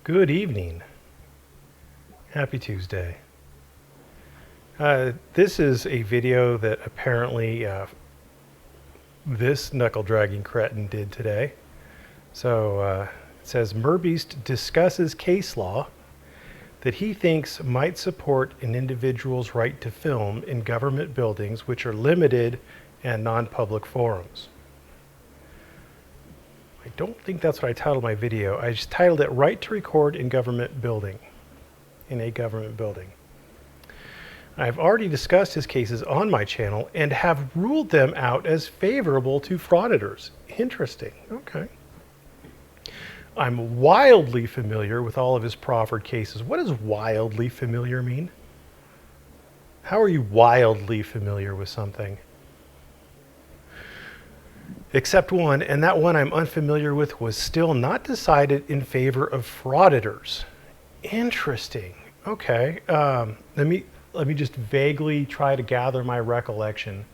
Good evening. Happy Tuesday. This is a video that apparently this knuckle dragging cretin did today. It says Merbeast discusses case law that he thinks might support an individual's right to film in government buildings which are limited and non-public forums. I don't think that's what I titled my video. I just titled it Right to Record in Government Building. In a government building. I've already discussed his cases on my channel and have ruled them out as favorable to frauditors. Interesting. Okay. I'm wildly familiar with all of his proffered cases. What does wildly familiar mean? How are you wildly familiar with something? Except one, and that one I'm unfamiliar with was still not decided in favor of frauditors. Interesting. Okay. Let me just vaguely try to gather my recollection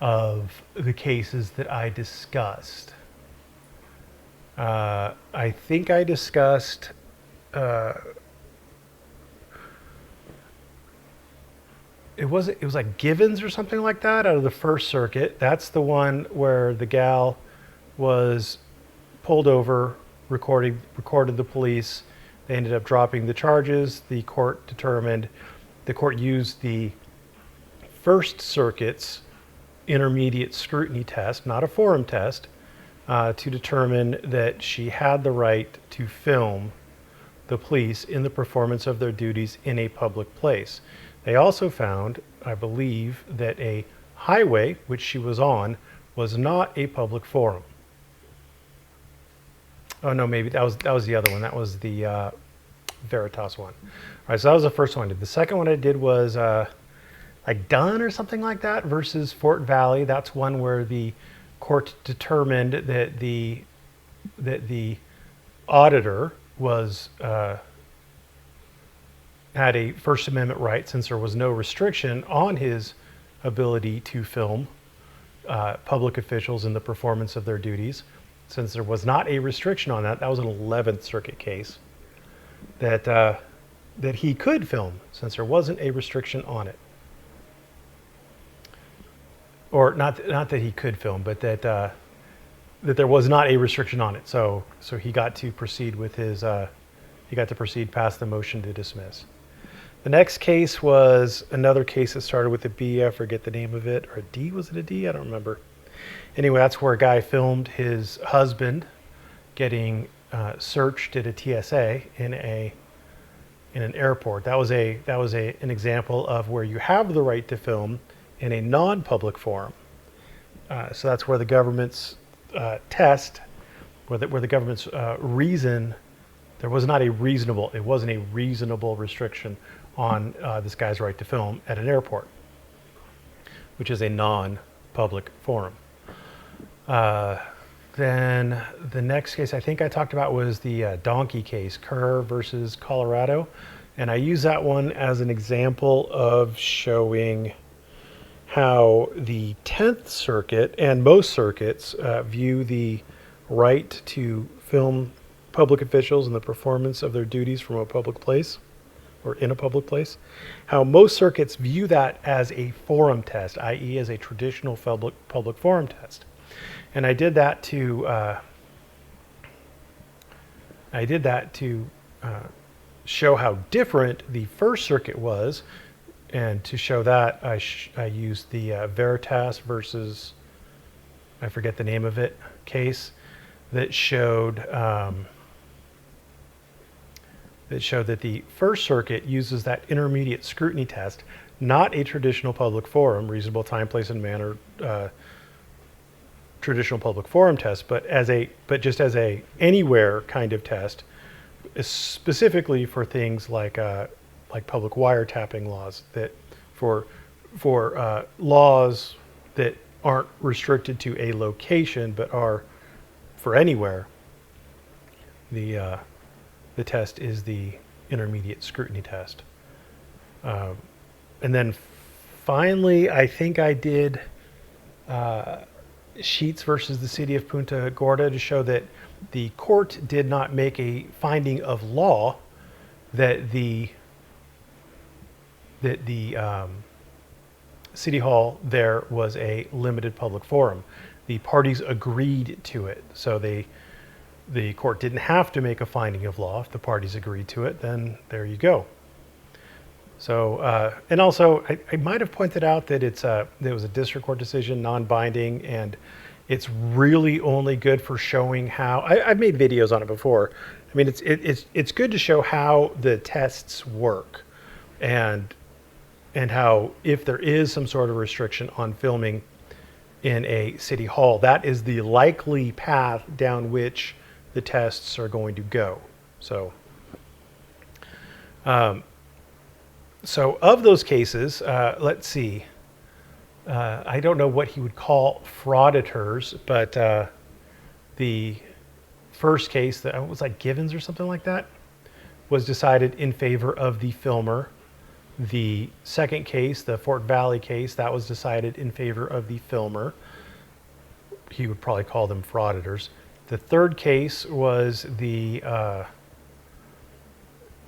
of the cases that I discussed. I think I discussed it was like Givens or something like that out of the First Circuit. That's the one where the gal was pulled over, recorded the police. They ended up dropping the charges. The court used the First Circuit's intermediate scrutiny test, not a forum test, to determine that she had the right to film the police in the performance of their duties in a public place. They also found, I believe, that a highway which she was on was not a public forum. Oh no, maybe that was the other one. That was the Veritas one. All right, so that was the first one I did. The second one I did was like Dunn or something like that versus Fort Valley. That's one where the court determined that the auditor was had a First Amendment right since there was no restriction on his ability to film public officials in the performance of their duties. Since there was not a restriction on that, that was an 11th Circuit case that he could film since there wasn't a restriction on it. Or not that he could film, but that there was not a restriction on it. So he got to proceed with his past the motion to dismiss. The next case was another case that started with a B. I forget the name of it, or a D. Was it a D? I don't remember. Anyway, that's where a guy filmed his husband getting searched at a TSA in an airport. That was an example of where you have the right to film in a non-public forum. So that's where the government's test, where the government's reason, it wasn't a reasonable restriction on this guy's right to film at an airport, which is a non-public forum. Then the next case I think I talked about was the donkey case, Kerr versus Colorado. And I use that one as an example of showing how the 10th Circuit and most circuits view the right to film public officials in the performance of their duties from a public place or in a public place. How most circuits view that as a forum test, i.e. as a traditional public forum test. And I did that to show how different the First Circuit was, and to show that I used the Veritas versus, I forget the name of it, case that showed that the First Circuit uses that intermediate scrutiny test, not a traditional public forum, reasonable time, place, and manner. Traditional public forum test, but just as a anywhere kind of test, specifically for things like public wiretapping laws, that for laws that aren't restricted to a location but are for anywhere. The test is the intermediate scrutiny test. And then finally, I think I did Sheets versus the city of Punta Gorda to show that the court did not make a finding of law that the City Hall there was a limited public forum. The parties agreed to it, so the court didn't have to make a finding of law. If the parties agreed to it, then there you go. So, and also, I might have pointed out that there was a district court decision, non-binding, and it's really only good for showing how. I've made videos on it before. I mean, it's good to show how the tests work, and how if there is some sort of restriction on filming in a city hall, that is the likely path down which the tests are going to go. So, so of those cases, let's see. I don't know what he would call frauditors, but the first case, that was like Givens or something like that, was decided in favor of the filmer. The second case, the Fort Valley case, that was decided in favor of the filmer. He would probably call them frauditors. The third case was the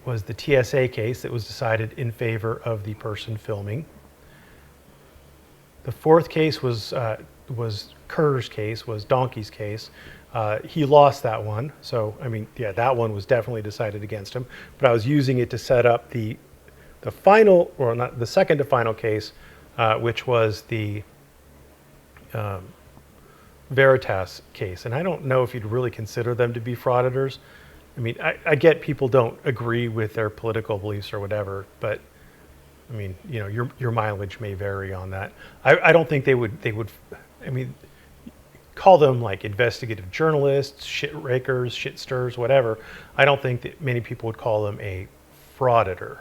TSA case that was decided in favor of the person filming. The fourth case was Kerr's case, was Donkey's case. He lost that one, so I mean, yeah, that one was definitely decided against him. But I was using it to set up the final, or not the second to final case, which was the Veritas case. And I don't know if you'd really consider them to be frauditors. I mean, I get people don't agree with their political beliefs or whatever, but I mean, you know, your mileage may vary on that. I don't think they would, I mean, call them like investigative journalists, shit rakers, shit stirs, whatever. I don't think that many people would call them a frauditor.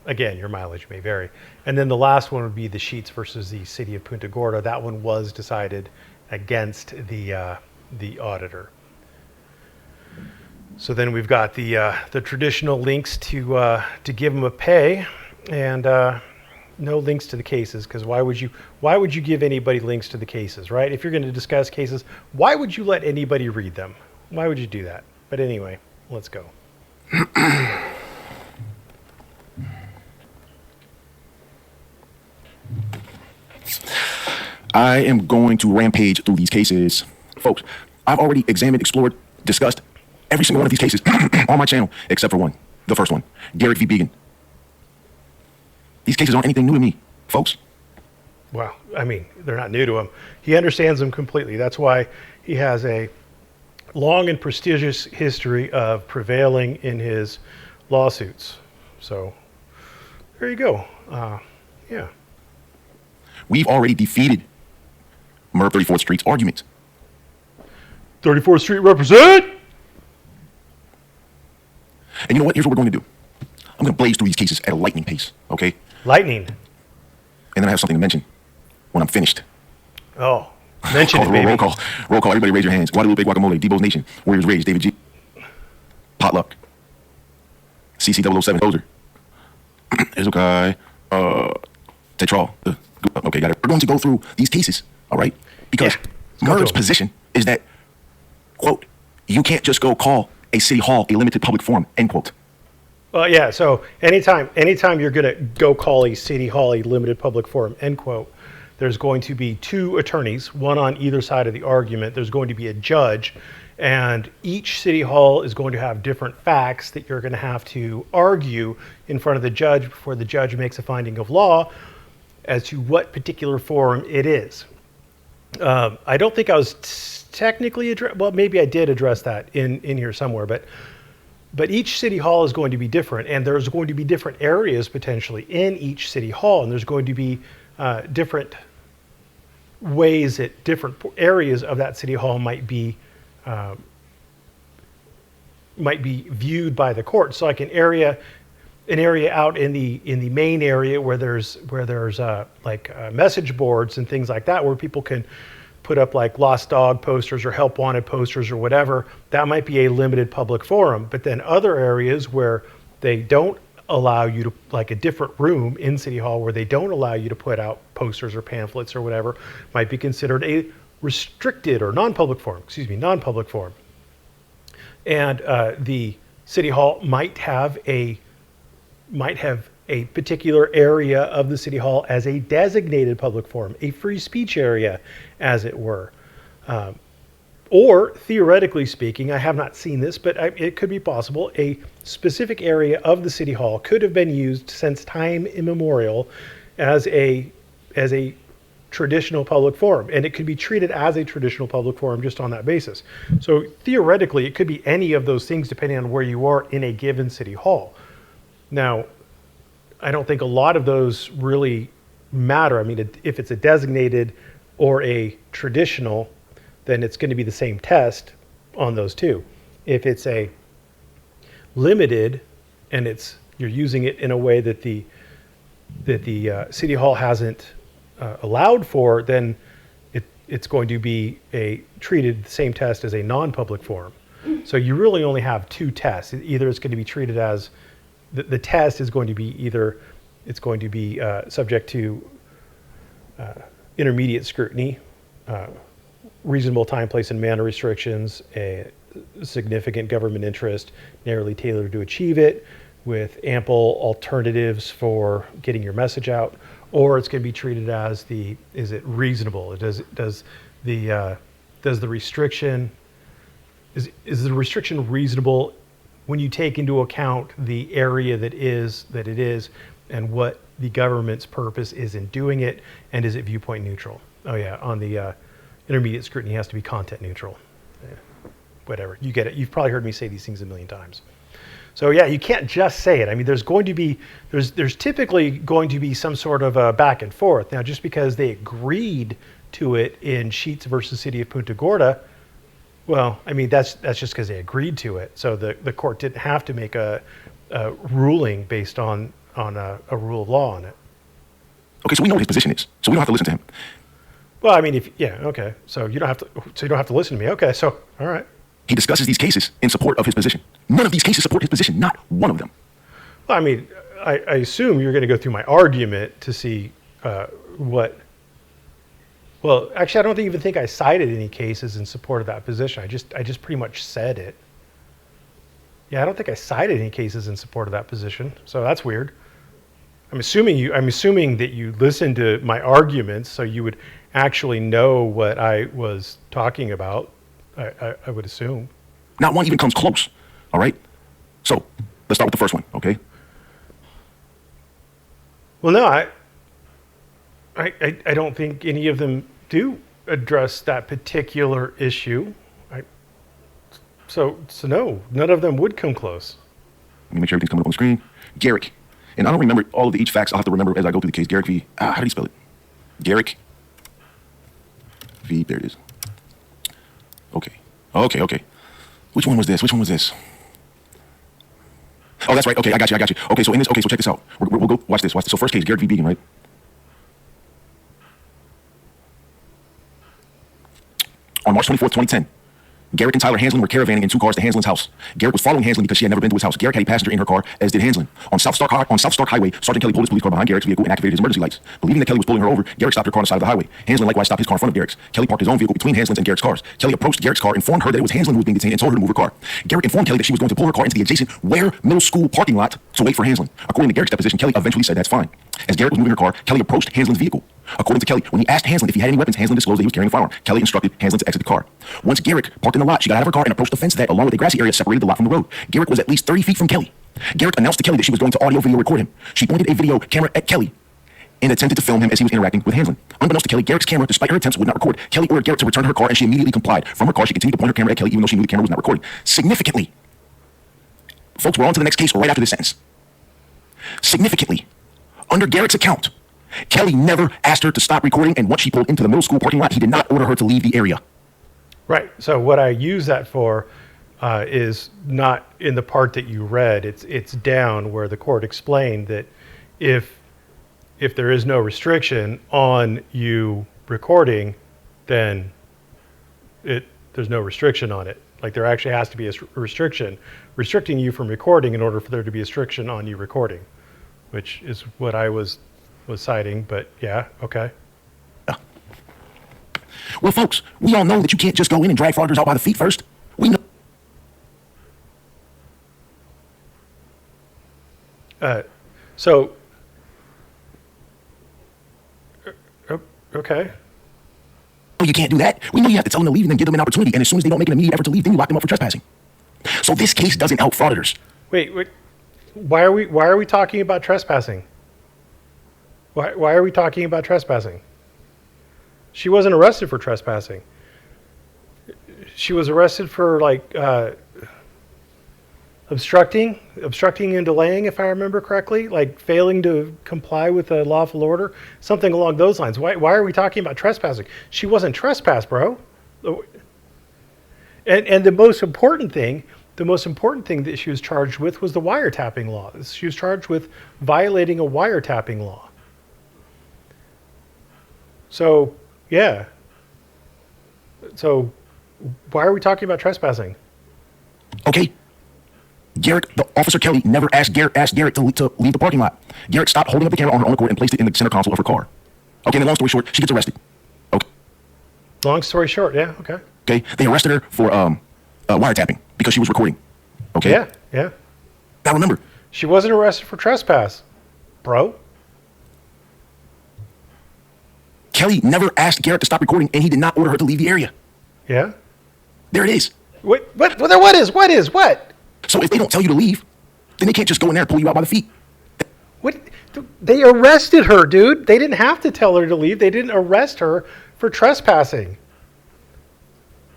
Again, your mileage may vary. And then the last one would be the Sheets versus the City of Punta Gorda. That one was decided against the auditor. So then we've got the traditional links to give them a pay, and no links to the cases, because why would you give anybody links to the cases, right? If you're going to discuss cases, why would you let anybody read them? Why would you do that? But anyway, let's go. I am going to rampage through these cases. Folks, I've already examined, explored, discussed every single one of these cases on my channel, except for one. The first one, Garrett v. Began. These cases aren't anything new to me, folks. Well, I mean, they're not new to him. He understands them completely. That's why he has a long and prestigious history of prevailing in his lawsuits. So there you go. Yeah. We've already defeated Merv 34th Street's arguments. 34th Street represent! And you know what? Here's what we're going to do. I'm going to blaze through these cases at a lightning pace, okay? Lightning. And then I have something to mention when I'm finished. Oh, mention it, baby. Roll call. Roll call. Everybody raise your hands. Guadalupe Guacamole, Debo's Nation, Warriors Rage, David G. Potluck. CC007 Hoser. Izukai. Tetral. Okay, got it. We're going to go through these cases, all right? Because Merv's position is that, quote, you can't just go call a city hall a limited public forum, end quote. Well, yeah, so anytime you're going to go call a city hall a limited public forum, end quote, there's going to be two attorneys, one on either side of the argument. There's going to be a judge, and each city hall is going to have different facts that you're going to have to argue in front of the judge before the judge makes a finding of law as to what particular forum it is. I don't think I was technically well, maybe I did address that in here somewhere, but each city hall is going to be different, and there's going to be different areas potentially in each city hall, and there's going to be different ways that different areas of that city hall might be viewed by the court. So like an area out in the main area where there's message boards and things like that, where people can put up like lost dog posters or help wanted posters or whatever, that might be a limited public forum. But then other areas where they don't allow you to, like a different room in City Hall where they don't allow you to put out posters or pamphlets or whatever, might be considered a restricted or non-public forum, non-public forum. And the city hall might have a particular area of the city hall as a designated public forum, a free speech area, as it were. Or theoretically speaking, I have not seen this, but it could be possible, a specific area of the city hall could have been used since time immemorial as a traditional public forum, and it could be treated as a traditional public forum just on that basis. So theoretically, it could be any of those things depending on where you are in a given city hall. Now, I don't think a lot of those really matter. I mean, if it's a designated or a traditional, then it's going to be the same test on those two. If it's a limited and you're using it in a way that the city hall hasn't allowed for, then it's going to be treated the same test as a non-public forum. So you really only have two tests. Either it's going to be treated as the test is going to be either it's going to be subject to intermediate scrutiny, reasonable time, place, and manner restrictions, a significant government interest, narrowly tailored to achieve it, with ample alternatives for getting your message out, or it's going to be treated as is it reasonable? Does the restriction is the restriction reasonable when you take into account the area that it is and what the government's purpose is in doing it, and is it viewpoint neutral? Oh yeah, on the intermediate scrutiny has to be content neutral. Whatever, you get it. You've probably heard me say these things a million times. So yeah, you can't just say it. I mean, there's typically going to be some sort of a back and forth. Now, just because they agreed to it in Sheets versus City of Punta Gorda, well, I mean, that's just because they agreed to it. So the court didn't have to make a ruling based on a rule of law on it. Okay, so we know what his position is, so we don't have to listen to him. Well, I mean, okay. So you don't have to listen to me. Okay, so all right. He discusses these cases in support of his position. None of these cases support his position, not one of them. Well, I mean, I assume you're going to go through my argument to see what. Well, actually, I don't even think I cited any cases in support of that position. I just pretty much said it. Yeah, I don't think I cited any cases in support of that position. So that's weird. I'm assuming that you listened to my arguments, so you would actually know what I was talking about. I would assume. Not one even comes close. All right. So let's start with the first one. Okay. Well, no, I don't think any of them do address that particular issue. So no, none of them would come close. Let me make sure everything's coming up on the screen. Garrick. And I don't remember all of each facts. I'll have to remember as I go through the case. Garrick v. How do you spell it? Garrick v. There it is. Okay. Which one was this? Oh, that's right. Okay, I got you. Okay, so so check this out. We'll go watch this. So first case, Garrick v. Began, right? On March 24th, 2010, Garrick and Tyler Hanslin were caravanning in two cars to Hanslin's house. Garrick was following Hanslin because she had never been to his house. Garrick had a passenger in her car, as did Hanslin. On South Stark Highway, Sergeant Kelly pulled his police car behind Garrick's vehicle and activated his emergency lights. Believing that Kelly was pulling her over, Garrick stopped her car on the side of the highway. Hanslin likewise stopped his car in front of Garrick's. Kelly parked his own vehicle between Hanslin's and Garrick's cars. Kelly approached Garrick's car, informed her that it was Hanslin who was being detained, and told her to move her car. Garrick informed Kelly that she was going to pull her car into the adjacent Ware Middle School parking lot to wait for Hanslin. According to Garrick's deposition, Kelly eventually said that's fine. As Garrick was moving her car, Kelly approached Hanslin's vehicle. According to Kelly, when he asked Hanslin if he had any weapons, Hanslin disclosed that he was carrying a firearm. Kelly instructed Hanslin to exit the car. Once Garrick parked in the lot, she got out of her car and approached the fence that, along with a grassy area, separated the lot from the road. Garrick was at least 30 feet from Kelly. Garrick announced to Kelly that she was going to audio-video record him. She pointed a video camera at Kelly and attempted to film him as he was interacting with Hanslin. Unbeknownst to Kelly, Garrick's camera, despite her attempts, would not record. Kelly ordered Garrick to return her car, and she immediately complied. From her car, she continued to point her camera at Kelly, even though she knew the camera was not recording. Significantly, folks, we're on to the next case right after this sentence. Significantly, under Garrick's account, Kelly never asked her to stop recording, and once she pulled into the middle school parking lot, he did not order her to leave the area. Right. So what I use that for is not in the part that you read. It's down where the court explained that if there is no restriction on you recording, then there's no restriction on it. Like there actually has to be a restriction restricting you from recording in order for there to be a restriction on you recording, which is what I was citing. But yeah, okay. Well, folks, we all know that you can't just go in and drag fraudsters out by the feet first. We know. So, okay. You can't do that. We know you have to tell them to leave and then give them an opportunity. And as soon as they don't make an immediate effort to leave, then you lock them up for trespassing. So this case doesn't out frauditors. Wait. Why are we talking about trespassing? Why are we talking about trespassing? She wasn't arrested for trespassing. She was arrested for obstructing and delaying, if I remember correctly, like failing to comply with a lawful order, something along those lines. Why are we talking about trespassing? She wasn't trespassed, bro. And the most important thing that she was charged with was the wiretapping law. She was charged with violating a wiretapping law. So, yeah. So, why are we talking about trespassing? Okay. Garrett, the officer Kelly, never asked Garrett to leave the parking lot. Garrett stopped holding up the camera on her own accord and placed it in the center console of her car. Okay, and then long story short, she gets arrested. Okay. Long story short, yeah, okay. Okay, they arrested her for wiretapping because she was recording. Okay. Yeah. Now remember, she wasn't arrested for trespass, bro. Kelly never asked Garrett to stop recording, and he did not order her to leave the area. Yeah. There it is. What is? So if they don't tell you to leave, then they can't just go in there and pull you out by the feet. What? They arrested her, dude. They didn't have to tell her to leave. They didn't arrest her for trespassing.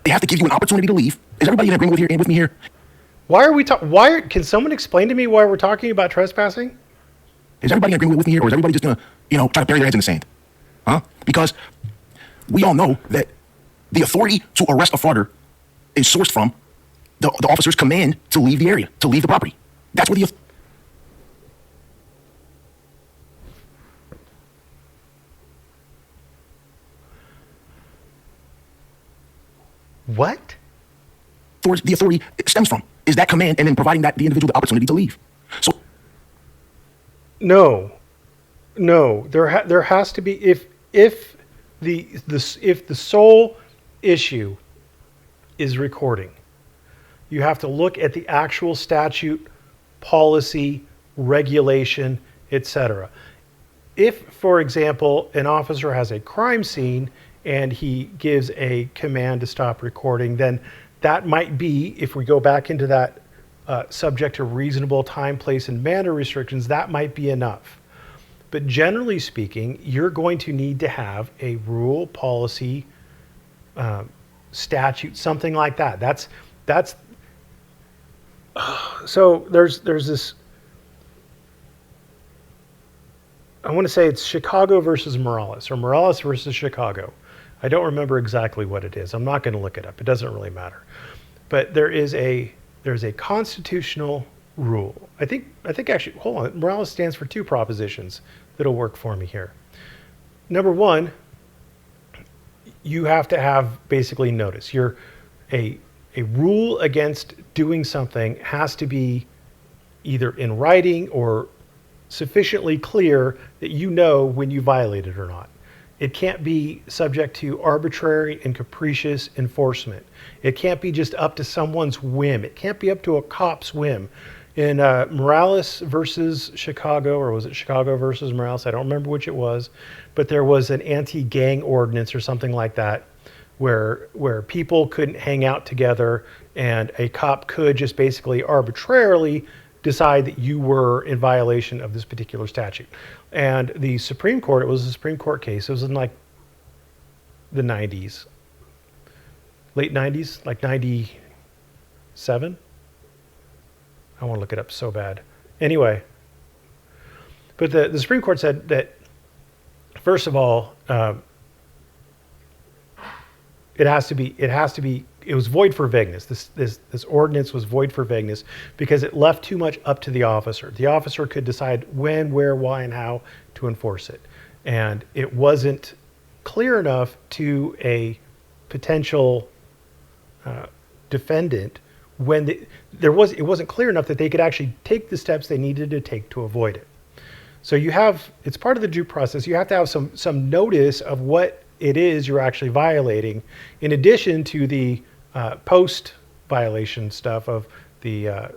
They have to give you an opportunity to leave. Is everybody in agreement with me here? Why are we talking? Can someone explain to me why we're talking about trespassing? Is everybody in agreement with me here, or is everybody just gonna, try to bury their heads in the sand? Huh? Because we all know that the authority to arrest a frauder is sourced from the officer's command to leave the area, to leave the property. That's where the What? the authority stems from is that command, and then providing the individual the opportunity to leave. So No. There has to be if the sole issue is recording, you have to look at the actual statute, policy, regulation, etc. If, for example, an officer has a crime scene and he gives a command to stop recording, then that might be, if we go back into that subject to reasonable time, place, and manner restrictions, that might be enough. But generally speaking, you're going to need to have a rule, policy, statute, something like that. That's so there's this, I want to say it's Chicago versus Morales, or Morales versus Chicago. I don't remember exactly what it is. I'm not going to look it up. It doesn't really matter. But there's a constitutional rule. I think actually, hold on. Morales stands for two propositions that'll work for me here. Number one, you have to have basically notice. A rule against doing something has to be either in writing or sufficiently clear that you know when you violate it or not. It can't be subject to arbitrary and capricious enforcement. It can't be just up to someone's whim. It can't be up to a cop's whim. In Morales versus Chicago, or was it Chicago versus Morales? I don't remember which it was, but there was an anti-gang ordinance or something like that where people couldn't hang out together, and a cop could just basically arbitrarily decide that you were in violation of this particular statute. And the Supreme Court, it was a Supreme Court case, it was in like the 90s, late 90s, like 97. I want to look it up so bad. Anyway, but the Supreme Court said that, first of all, it was void for vagueness. This ordinance was void for vagueness because it left too much up to the officer. The officer could decide when, where, why, and how to enforce it. And it wasn't clear enough to a potential defendant it wasn't clear enough that they could actually take the steps they needed to take to avoid it. So it's part of the due process. You have to have some notice of what it is you're actually violating, in addition to the post violation stuff of the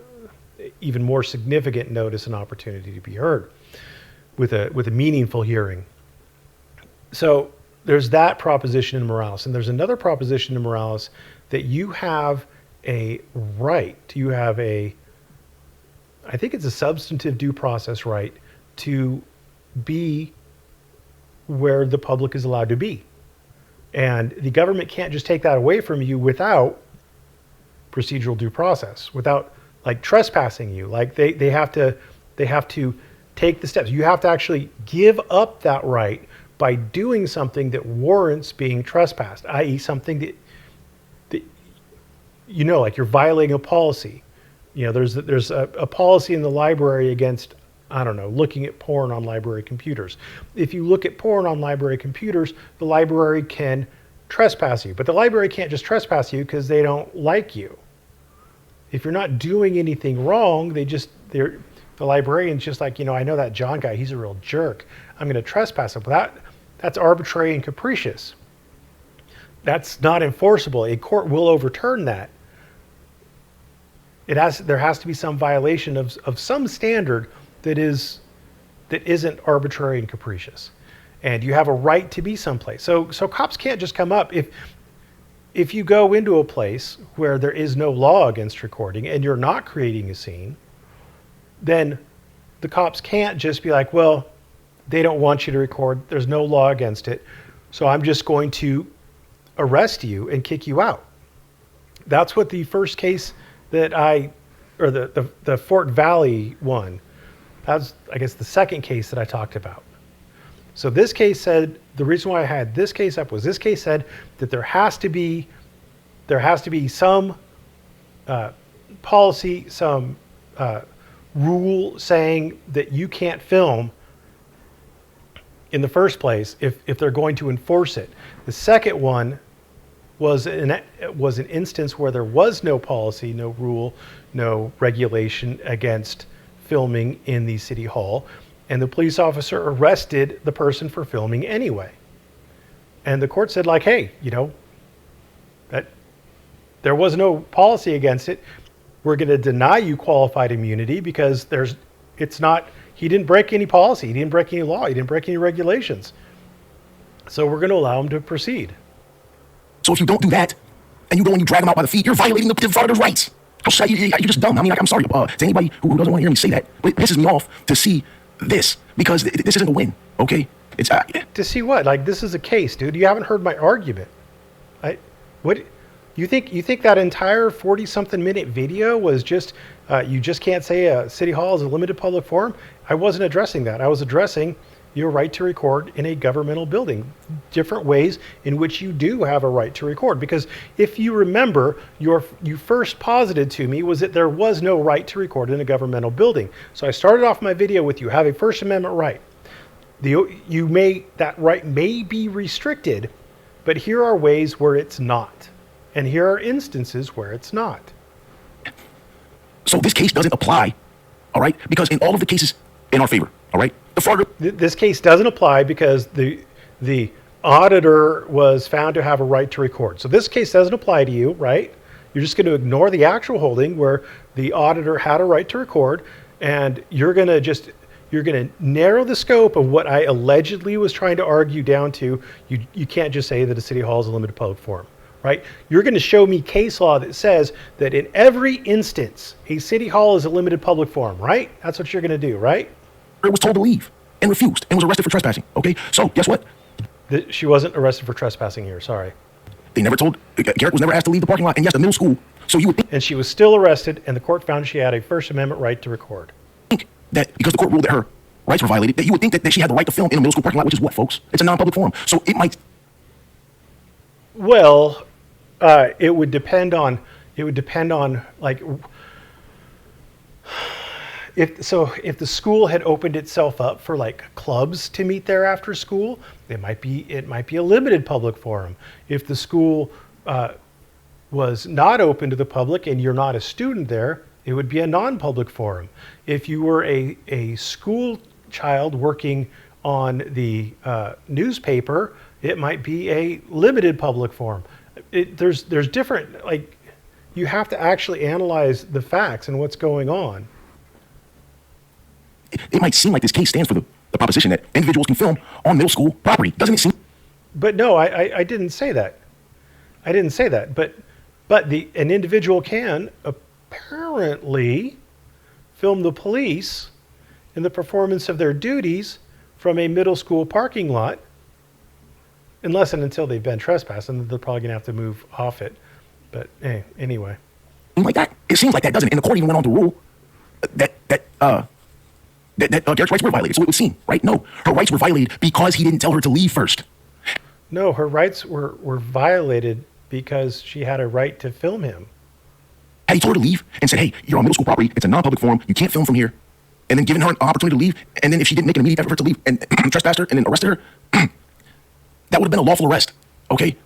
even more significant notice and opportunity to be heard with a meaningful hearing. So there's that proposition in Morales, and there's another proposition in Morales that you have a right, I think it's a substantive due process right to be where the public is allowed to be. And the government can't just take that away from you without procedural due process, without like trespassing you. Like they have to take the steps. You have to actually give up that right by doing something that warrants being trespassed, i.e. something that like you're violating a policy. There's a policy in the library against, I don't know, looking at porn on library computers. If you look at porn on library computers, the library can trespass you. But the library can't just trespass you because they don't like you. If you're not doing anything wrong, the librarian's just like, I know that John guy, he's a real jerk. I'm going to trespass him. But that's arbitrary and capricious. That's not enforceable. A court will overturn that. There has to be some violation of some standard that isn't arbitrary and capricious, and you have a right to be someplace. So cops can't just come up if you go into a place where there is no law against recording and you're not creating a scene. Then the cops can't just be like, well, they don't want you to record. There's no law against it, so I'm just going to arrest you and kick you out. That's what the first case that the Fort Valley one, that's, I guess, the second case that I talked about. So this case said, the reason why I had this case up was this case said that there has to be some policy, some rule saying that you can't film in the first place if they're going to enforce it. The second one was an instance where there was no policy, no rule, no regulation against filming in the city hall, and the police officer arrested the person for filming anyway. And the court said, like, hey, that there was no policy against it. We're going to deny you qualified immunity because he didn't break any policy, he didn't break any law, he didn't break any regulations. So we're going to allow him to proceed. So if you don't do that, and you go and you drag them out by the feet, you're violating the visitor's rights. You're just dumb. I mean, I'm sorry to anybody who doesn't want to hear me say that, but it pisses me off to see this because this isn't a win, okay? It's to see what? Like, this is a case, dude. You haven't heard my argument. What you think that entire 40-something minute video was just you just can't say a city hall is a limited public forum? I wasn't addressing that. I was addressing your right to record in a governmental building, different ways in which you do have a right to record. Because if you remember, you first posited to me was that there was no right to record in a governmental building. So I started off my video with you have a First Amendment right. That right may be restricted, but here are ways where it's not. And here are instances where it's not. So this case doesn't apply, all right? Because in all of the cases in our favor, all right? This case doesn't apply because the auditor was found to have a right to record. So this case doesn't apply to you, right? You're just going to ignore the actual holding where the auditor had a right to record, and you're going to narrow the scope of what I allegedly was trying to argue down to. You can't just say that a city hall is a limited public forum, right? You're going to show me case law that says that in every instance, a city hall is a limited public forum, right? That's what you're going to do, right? Was told to leave and refused and was arrested for trespassing. Okay, so guess what? She wasn't arrested for trespassing here. Sorry. They never told. Garrett was never asked to leave the parking lot, and yes, the middle school. So you would think. And she was still arrested, and the court found she had a First Amendment right to record. Think that because the court ruled that her rights were violated, that you would think that she had the right to film in a middle school parking lot, which is what, folks? It's a non-public forum. So it might. Well, it would depend on like. If the school had opened itself up for like clubs to meet there after school, it might be a limited public forum. If the school was not open to the public and you're not a student there, it would be a non-public forum. If you were a school child working on the newspaper It might be a limited public forum. There's different, like, you have to actually analyze the facts and what's going on. It might seem like this case stands for the proposition that individuals can film on middle school property. Doesn't it seem? But no, I didn't say that. I didn't say that. But an individual can apparently film the police in the performance of their duties from a middle school parking lot, unless and until they've been trespassed, and they're probably gonna have to move off it. But anyway, Like that. It seems like that, doesn't it? And the court even went on to rule that Garrett's rights were violated. So it would seem, right? No, her rights were violated because he didn't tell her to leave first. no, her rights were violated because she had a right to film him. Had he told her to leave and said, "Hey, you're on middle school property. It's a non-public forum. You can't film from here," and then given her an opportunity to leave, and then if she didn't make an immediate effort for her to leave and trespassed her and then arrested her, that would have been a lawful arrest. Okay.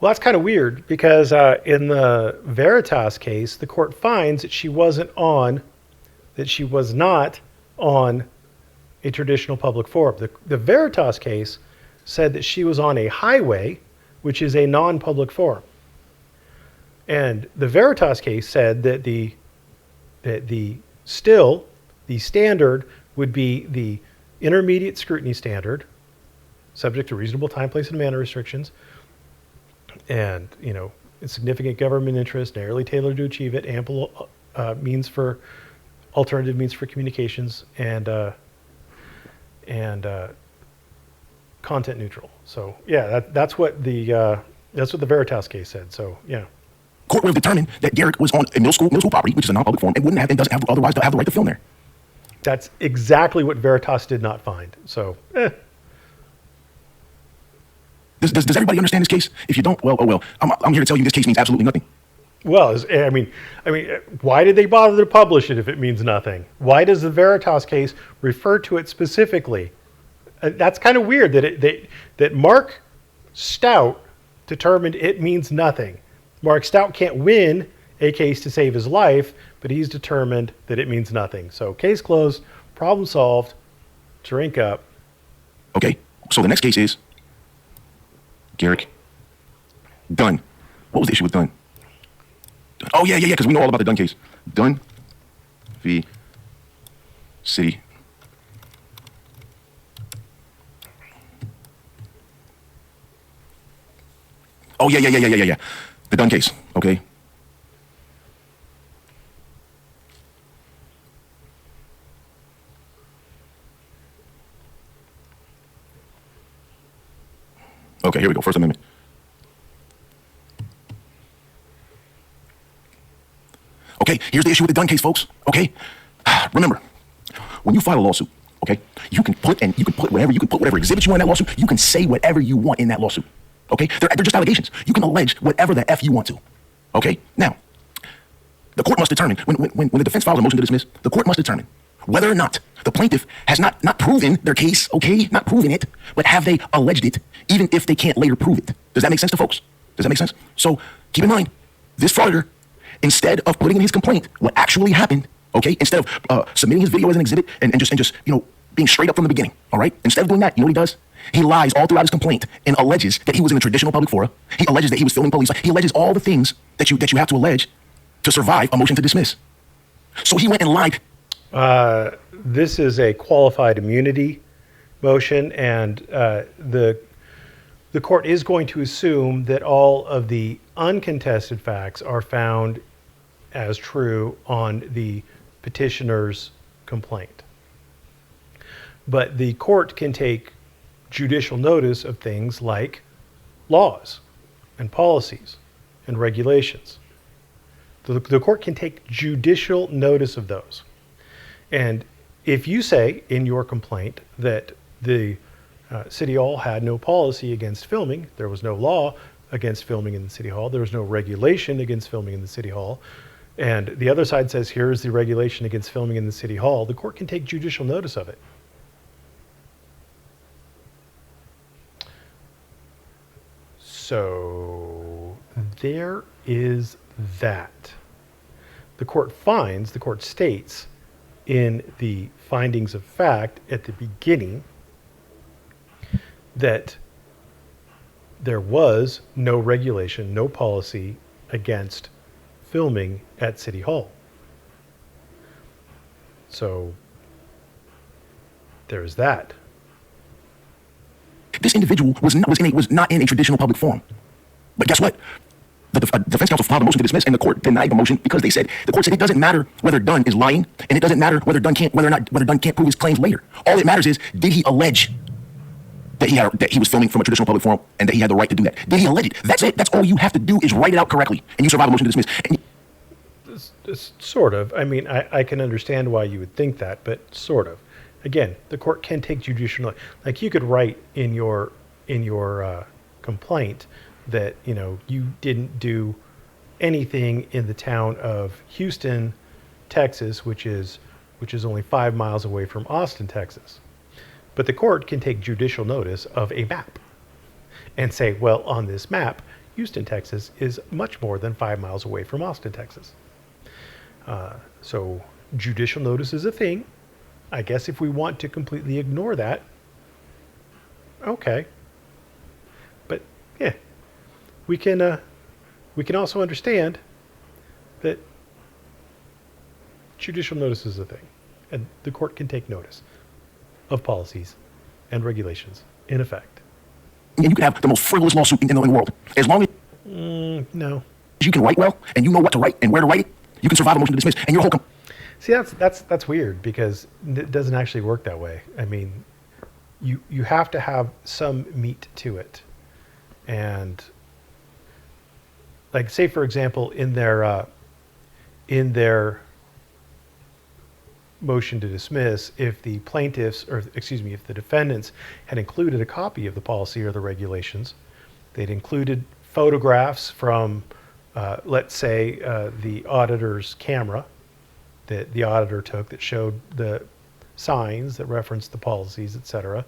Well, that's kind of weird because in the Veritas case, the court finds that she was not on a traditional public forum. The Veritas case said that she was on a highway, which is a non-public forum. And the Veritas case said that the standard would be the intermediate scrutiny standard, subject to reasonable time, place, and manner restrictions, and significant government interest, narrowly tailored to achieve it, ample alternative means for communications, and content neutral. So yeah, that's what the Veritas case said. So yeah. Court would have determined that Garrett was on a middle school property, which is a non-public forum, and doesn't have otherwise have the right to film there. That's exactly what Veritas did not find. So, Does everybody understand this case? If you don't, well, oh well. I'm here to tell you this case means absolutely nothing. well, I mean, why did they bother to publish it if it means nothing? Why does the Veritas case refer to it specifically? That's kind of weird that Mark Stout determined it means nothing. Mark Stout can't win a case to save his life, but he's determined that it means nothing. So case closed, problem solved, drink up. Okay, so the next case is Garrick Dunn. What was the issue with Dunn? Oh, yeah, because we know all about the Dunn case. Dunn v. City. Oh, yeah. The Dunn case, okay? Okay, here we go. First Amendment. Okay, here's the issue with the Dunn case, folks. Okay, remember, when you file a lawsuit, okay, you can put whatever exhibits you want in that lawsuit. You can say whatever you want in that lawsuit. Okay, they're just allegations. You can allege whatever the f you want to. Okay, now the court must determine when the defense files a motion to dismiss. The court must determine whether or not the plaintiff has not proven their case, okay, not proven it, but have they alleged it, even if they can't later prove it. Does that make sense to folks? Does that make sense? So keep in mind, this frauditor, instead of putting in his complaint what actually happened, okay, instead of submitting his video as an exhibit and just being straight up from the beginning, all right, instead of doing that, you know what he does? He lies all throughout his complaint and alleges that he was in a traditional public fora. He alleges that he was filming police. He alleges all the things that you have to allege to survive a motion to dismiss. So he went and lied. This is a qualified immunity motion, and the court is going to assume that all of the uncontested facts are found as true on the petitioner's complaint. But the court can take judicial notice of things like laws and policies and regulations. The court can take judicial notice of those. And if you say in your complaint that the City Hall had no policy against filming, there was no law against filming in the City Hall, there was no regulation against filming in the City Hall, and the other side says here's the regulation against filming in the City Hall, the court can take judicial notice of it. So there is that. The court states in the findings of fact at the beginning that there was no regulation, no policy against filming at City Hall. So there's that. This individual was not in a traditional public forum. But guess what? The defense counsel filed a motion to dismiss, and the court denied the motion because the court said it doesn't matter whether Dunn is lying, and it doesn't matter whether Dunn can't prove his claims later. All that matters is, did he allege that he was filming from a traditional public forum and that he had the right to do that? Did he allege it? That's it. That's all you have to do is write it out correctly, and you survive a motion to dismiss. Sort of. I mean, I can understand why you would think that, but sort of. Again, the court can take judicial notice. Like, you could write in your complaint that, you know, you didn't do anything in the town of Houston, Texas, which is only 5 miles away from Austin, Texas. But the court can take judicial notice of a map and say, well, on this map, Houston, Texas is much more than 5 miles away from Austin, Texas. So judicial notice is a thing. I guess if we want to completely ignore that, okay. But yeah, we can also understand that judicial notice is a thing, and the court can take notice of policies and regulations in effect. And you can have the most frivolous lawsuit in the world. As long as no. you can write well and you know what to write and where to write it, you can survive a motion to dismiss, and your whole See, that's weird, because it doesn't actually work that way. I mean, you have to have some meat to it. And like, say for example, in their motion to dismiss, if the plaintiffs, or excuse me, if the defendants had included a copy of the policy or the regulations, they'd included photographs from, let's say, the auditor's camera that the auditor took that showed the signs that referenced the policies, etc.,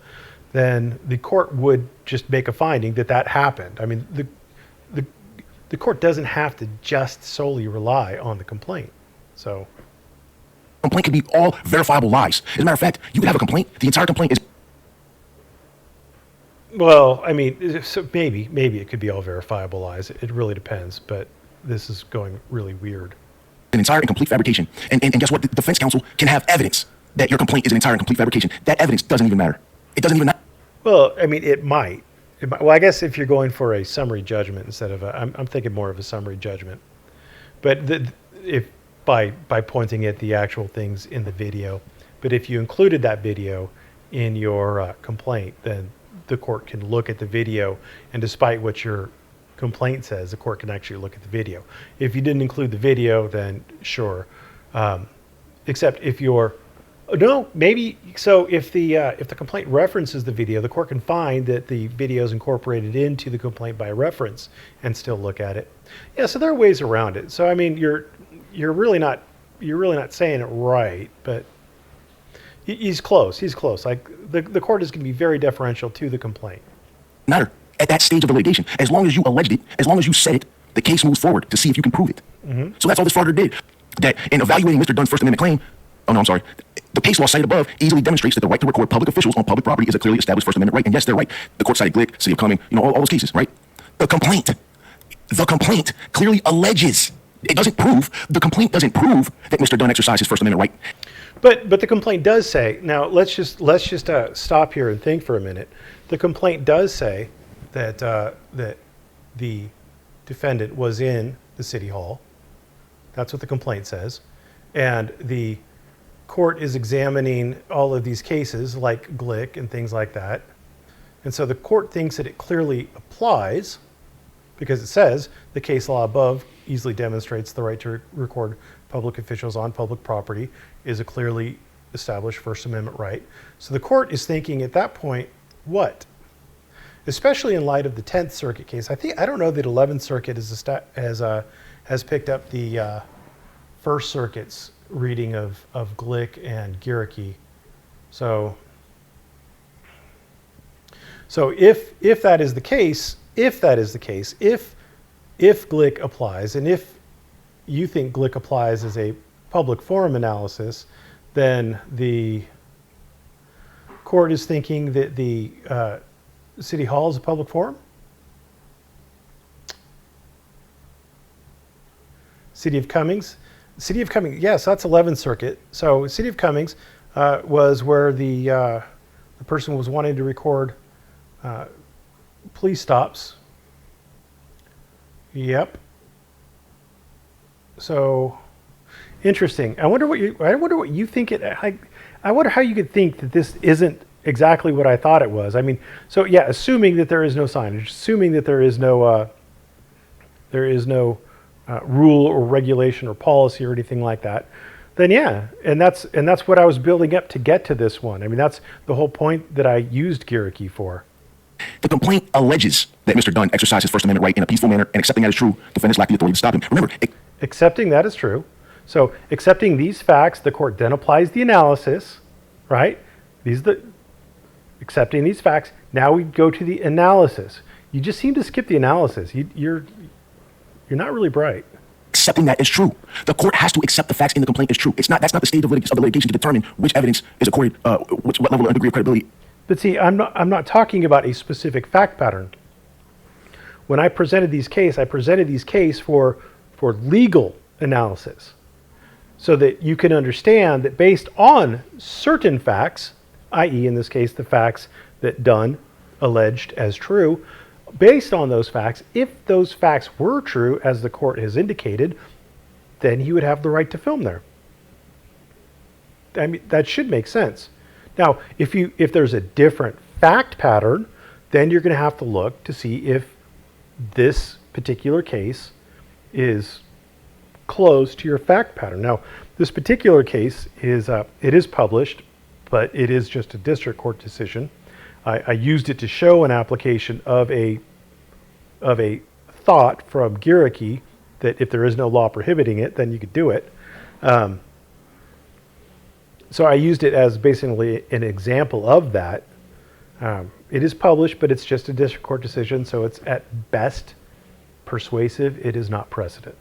then the court would just make a finding that that happened. I mean, the court doesn't have to just solely rely on the complaint. So complaint could be all verifiable lies. As a matter of fact, you could have a complaint. The entire complaint is. Well, I mean, so maybe it could be all verifiable lies. It really depends, but this is going really weird. An entire and complete fabrication. And guess what? The defense counsel can have evidence that your complaint is an entire and complete fabrication. That evidence doesn't even matter. It doesn't even matter. Well, I mean, it might. Well, I guess if you're going for a summary judgment instead of I'm thinking more of a summary judgment. But if by pointing at the actual things in the video, but if you included that video in your complaint, then the court can look at the video, and despite what your complaint says, the court can actually look at the video. If you didn't include the video, then sure. Except if you're no, maybe so. If the complaint references the video, the court can find that the video is incorporated into the complaint by reference and still look at it. Yeah, so there are ways around it. So I mean, you're really not saying it right, but he's close. He's close. Like the court is going to be very deferential to the complaint. Matter at that stage of the litigation, as long as you alleged it, as long as you said it, the case moves forward to see if you can prove it. Mm-hmm. So that's all this fraud did. That in evaluating Mr. Dunn's First Amendment claim, the case law cited above easily demonstrates that the right to record public officials on public property is a clearly established First Amendment right. And yes, they're right. The court cited Glick, City of Cumming, all those cases, right? The complaint clearly alleges. The complaint doesn't prove that Mr. Dunn exercised his First Amendment right. But the complaint does say, now let's just stop here and think for a minute. The complaint does say that that the defendant was in the city hall. That's what the complaint says. And the court is examining all of these cases like Glick and things like that. And so the court thinks that it clearly applies because it says the case law above easily demonstrates the right to record public officials on public property is a clearly established First Amendment right. So the court is thinking at that point, what? Especially in light of the 10th Circuit case. I don't know that 11th Circuit has picked up the First Circuit's reading of Glick and Gierke. So if that is the case, if Glick applies, and if you think Glick applies as a public forum analysis, then the court is thinking that the City Hall is a public forum? City of Cummings? City of Cummings, yes, that's 11th Circuit. So City of Cummings was where the person was wanting to record police stops. Yep. So interesting. I wonder what you think it. I wonder how you could think that this isn't exactly what I thought it was. I mean, so yeah, assuming that there is no signage, assuming that there is no rule or regulation or policy or anything like that, then yeah, and that's what I was building up to get to this one. I mean, that's the whole point that I used Gierke for. The complaint alleges that Mr. Dunn exercised his First Amendment right in a peaceful manner, and accepting that is true, defendants lack the authority to stop him. Remember, Accepting that is true. So accepting these facts, the court then applies the analysis, right? Accepting these facts. Now we go to the analysis. You just seem to skip the analysis. You're not really bright. accepting that is true. The court has to accept the facts in the complaint is true. That's not the stage of the litigation to determine which evidence is accorded, what level or degree of credibility. But see, I'm not talking about a specific fact pattern. When I presented these case for legal analysis, so that you can understand that based on certain facts, i.e. in this case the facts that Dunn alleged as true, based on those facts, if those facts were true, as the court has indicated, then he would have the right to film there. I mean, that should make sense. Now, if there's a different fact pattern, then you're going to have to look to see if this particular case is close to your fact pattern. Now, this particular case is it is published, but it is just a district court decision. I used it to show an application of a thought from Gierke that if there is no law prohibiting it, then you could do it. So I used it as basically an example of that. It is published, but it's just a district court decision, so it's at best persuasive. It is not precedent.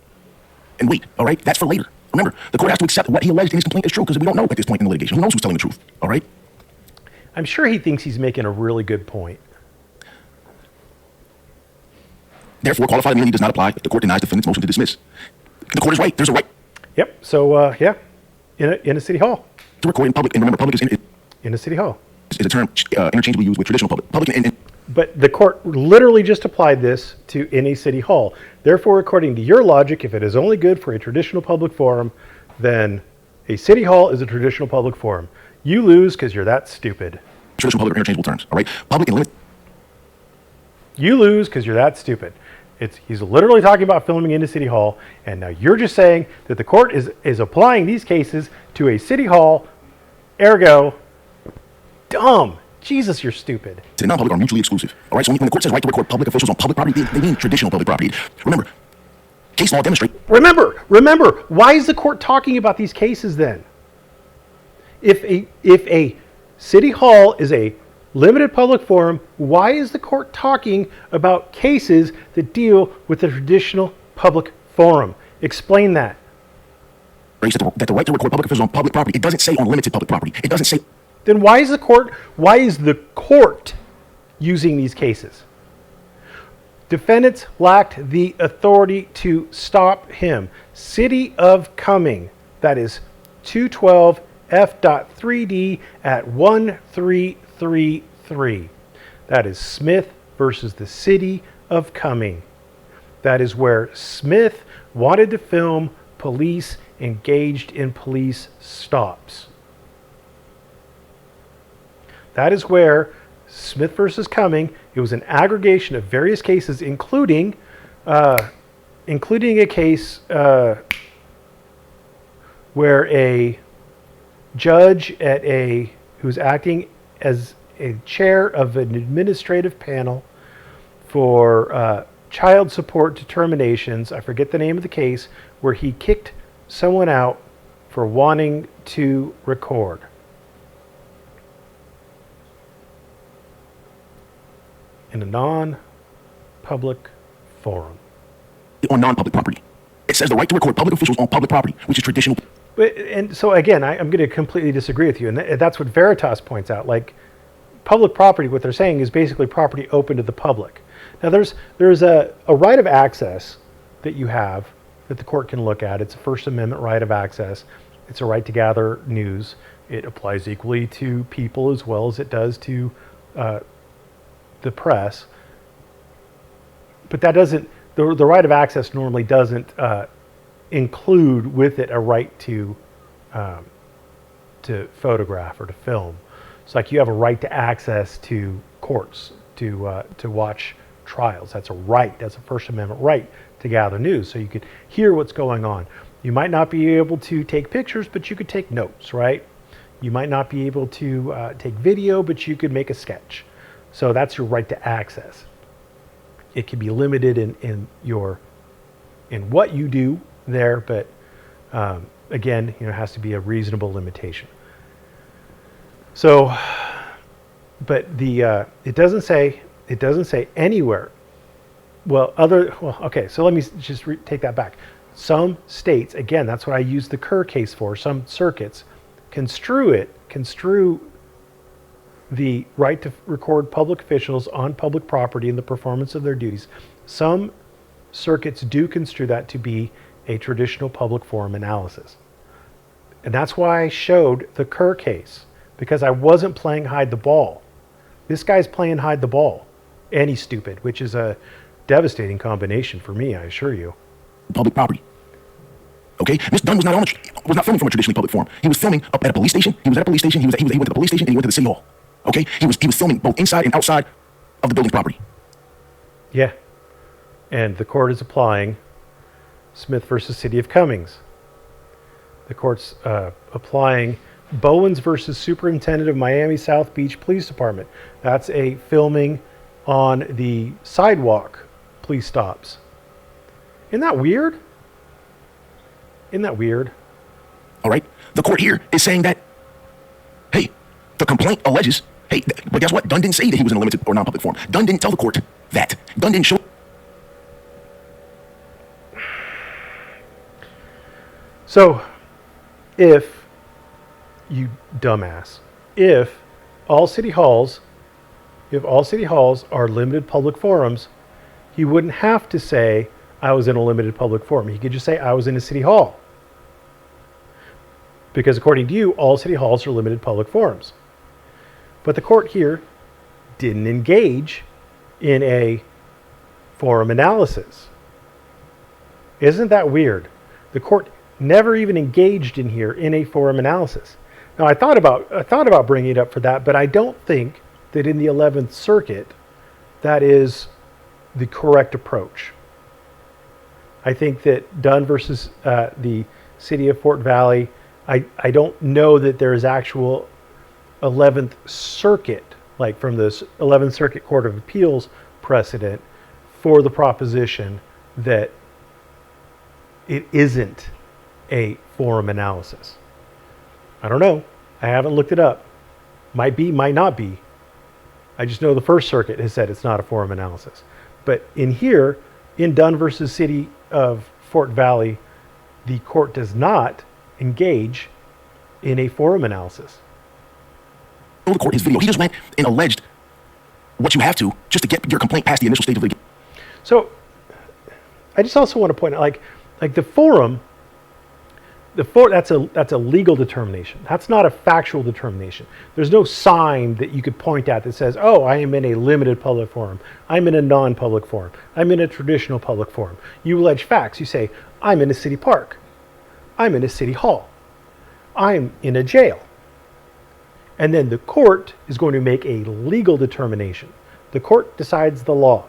And wait, all right? That's for later. Remember, the court has to accept what he alleged in his complaint is true because we don't know at this point in the litigation. Who knows who's telling the truth, all right? I'm sure he thinks he's making a really good point. Therefore, qualified immunity does not apply if the court denies defendant's motion to dismiss. The court is right. There's a right Yep. So, yeah, in a city hall. to record in public. And remember, public In a city hall. is a term interchangeably used with traditional public. Public and But the court literally just applied this to in a city hall. Therefore, according to your logic, if it is only good for a traditional public forum, then a city hall is a traditional public forum. You lose because you're that stupid. traditional public are interchangeable terms, all right? Public and limit. You lose because you're that stupid. He's literally talking about filming in a city hall, and now you're just saying that the court is applying these cases to a city hall, ergo, dumb. Jesus, you're stupid. To non-public are mutually exclusive, all right? So when the court says right to record public officials on public property, they mean traditional public property. Remember, case law demonstrate. Remember, why is the court talking about these cases then? If a city hall is a limited public forum, why is the court talking about cases that deal with the traditional public forum? Explain that. That the right to record public officials on public property, it doesn't say on limited public property. It doesn't say. Then why is the court using these cases? Defendants lacked the authority to stop him. City of Cumming, that is 212 F.3D at 1333. That is Smith versus the City of Cumming. That is where Smith wanted to film police engaged in police stops. That is where Smith versus Cumming, it was an aggregation of various cases, including a case where a judge who's acting as a chair of an administrative panel for child support determinations, I forget the name of the case, where he kicked someone out for wanting to record. In a non-public forum. On non-public property. It says the right to record public officials on public property, which is traditional. And so again, I'm going to completely disagree with you, and that's what Veritas points out. Like, public property, what they're saying is basically property open to the public. Now there's a right of access that you have that the court can look at. It's a First Amendment right of access. It's a right to gather news. It applies equally to people as well as it does to the press. But that doesn't, the right of access normally doesn't include with it a right to photograph or to film. It's like you have a right to access to courts to watch trials. That's a right. That's a First Amendment right to gather news, so you could hear what's going on. You might not be able to take pictures, but you could take notes, right? You might not be able to take video, but you could make a sketch. So that's your right to access. It can be limited in what you do there, but again, it has to be a reasonable limitation. So, but it doesn't say anywhere. Okay. So let me just take that back. Some states, again, that's what I use the Kerr case for. Some circuits construe the right to record public officials on public property in the performance of their duties. Some circuits do construe that to be a traditional public forum analysis. And that's why I showed the Kerr case, because I wasn't playing hide the ball. This guy's playing hide the ball, and he's stupid, which is a devastating combination for me, I assure you. Public property. Okay, Mr. Dunn was not filming from a traditionally public forum. He was filming up at a police station. He was at a police station. He went to the police station and he went to the city hall. Okay, he was filming both inside and outside of the building's property. Yeah, and the court is applying Smith versus City of Cummings. The court's applying Bowens versus Superintendent of Miami South Beach Police Department. That's a filming on the sidewalk police stops. Isn't that weird? Isn't that weird? All right. The court here is saying that, hey, the complaint alleges, hey, but guess what? Dunn didn't say that he was in a limited or non-public forum. Dunn didn't tell the court that. Dunn didn't show. So, if you dumbass, if all city halls are limited public forums, he wouldn't have to say, I was in a limited public forum. He could just say, I was in a city hall. Because according to you, all city halls are limited public forums. But the court here didn't engage in a forum analysis. Isn't that weird? The court never even engaged in here in a forum analysis. Now I thought about bringing it up for that, but I don't think that in the 11th Circuit that is the correct approach. I think that Dunn versus the City of Fort Valley, I don't know that there is actual 11th Circuit, like from the 11th Circuit Court of Appeals precedent for the proposition that it isn't a forum analysis. I don't know. I haven't looked it up. Might be, might not be. I just know the First Circuit has said it's not a forum analysis. But in here, in Dunn versus City of Fort Valley, the court does not engage in a forum analysis. The court his video. He just went and alleged what you have to just to get your complaint past the initial stage of litigation. So I just also want to point out, like the forum, that's a legal determination. That's not a factual determination. There's no sign that you could point at that says, oh, I am in a limited public forum. I'm in a non-public forum. I'm in a traditional public forum. You allege facts. You say, I'm in a city park. I'm in a city hall. I'm in a jail. And then the court is going to make a legal determination. The court decides the law.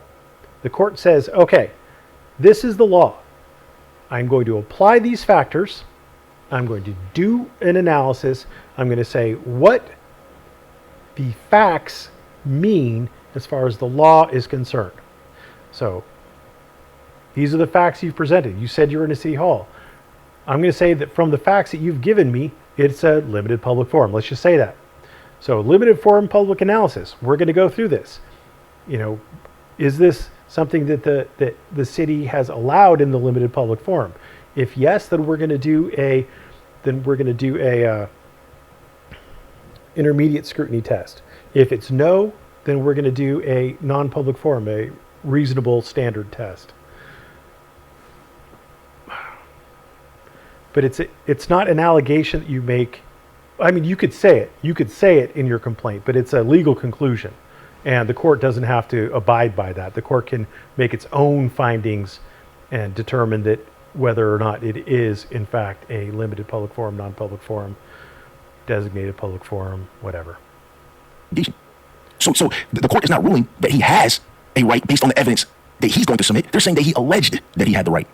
The court says, okay, this is the law. I'm going to apply these factors. I'm going to do an analysis. I'm going to say what the facts mean as far as the law is concerned. So these are the facts you've presented. You said you're in a city hall. I'm going to say that from the facts that you've given me, it's a limited public forum. Let's just say that. So limited forum public analysis. We're going to go through this. Is this something that the city has allowed in the limited public forum? If yes, then we're going to do a intermediate scrutiny test. If it's no, then we're going to do a non-public forum, a reasonable standard test. But it's not an allegation that you make. I mean, you could say it. You could say it in your complaint, but it's a legal conclusion. And the court doesn't have to abide by that. The court can make its own findings and determine that whether or not it is, in fact, a limited public forum, non-public forum, designated public forum, whatever. So the court is not ruling that he has a right based on the evidence that he's going to submit. They're saying that he alleged that he had the right.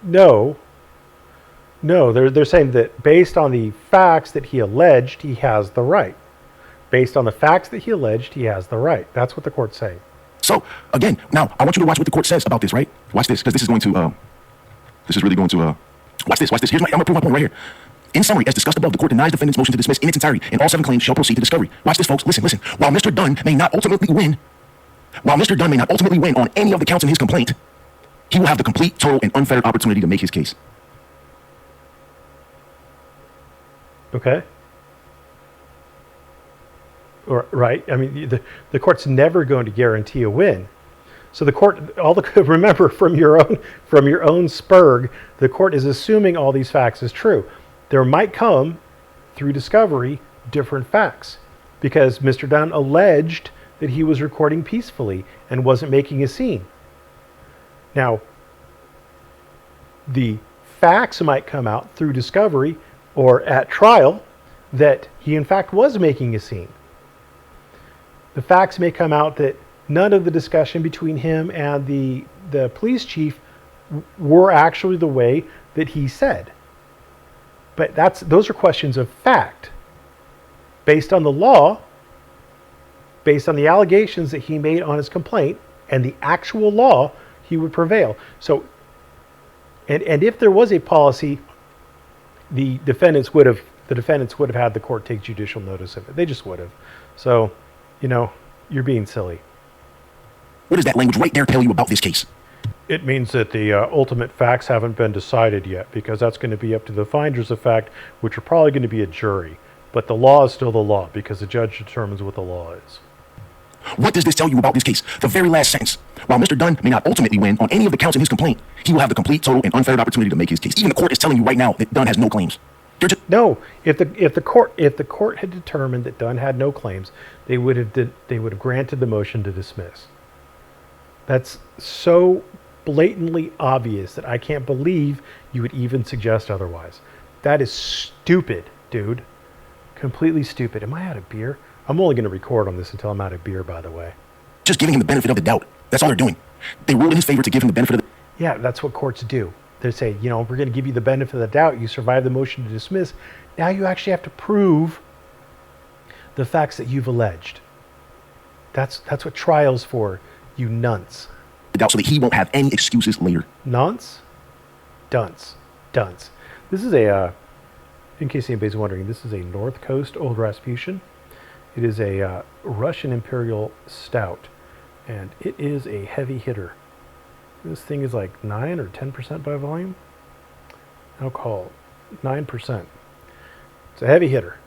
No, they're saying that based on the facts that he alleged, he has the right. Based on the facts that he alleged, he has the right. That's what the court's saying. So, again, now, I want you to watch what the court says about this, right? Watch this, because this is going to, watch this. I'm going to prove my point right here. In summary, as discussed above, the court denies defendant's motion to dismiss in its entirety, and all 7 claims shall proceed to discovery. Watch this, folks. Listen. While Mr. Dunn may not ultimately win on any of the counts in his complaint, he will have the complete, total, and unfettered opportunity to make his case. Okay. Right. I mean, the court's never going to guarantee a win. So the court, remember from your own spurg, the court is assuming all these facts is true. There might come through discovery different facts because Mr. Dunn alleged that he was recording peacefully and wasn't making a scene. Now, the facts might come out through discovery or at trial that he in fact was making a scene. The facts may come out that none of the discussion between him and the police chief were actually the way that he said. But those are questions of fact. Based on the law, based on the allegations that he made on his complaint and the actual law, he would prevail. So, and if there was a policy, the defendants would have had the court take judicial notice of it. They just would have. So, you're being silly. What does that language right there tell you about this case? It means that the ultimate facts haven't been decided yet, because that's going to be up to the finders of fact, which are probably going to be a jury. But the law is still the law, because the judge determines what the law is. What does this tell you about this case? The very last sentence. While Mr. Dunn may not ultimately win on any of the counts in his complaint, he will have the complete, total, and unfettered opportunity to make his case. Even the court is telling you right now that Dunn has no claims. No, if the court had determined that Dunn had no claims, they would have granted the motion to dismiss. That's so blatantly obvious that I can't believe you would even suggest otherwise. That is stupid, dude. Completely stupid. Am I out of beer? I'm only going to record on this until I'm out of beer, by the way. Just giving him the benefit of the doubt. That's all they're doing. They ruled in his favor to give him the benefit of the... Yeah, that's what courts do. They say, we're going to give you the benefit of the doubt. You survived the motion to dismiss. Now you actually have to prove the facts that you've alleged. That's what trial's for, you nunts. Doubt so that he won't have any excuses later. Nunts? Dunce. This is in case anybody's wondering, this is a North Coast Old Rasputin. It is a Russian Imperial Stout, and it is a heavy hitter. This thing is like 9 or 10% by volume. Alcohol, 9%. It's a heavy hitter.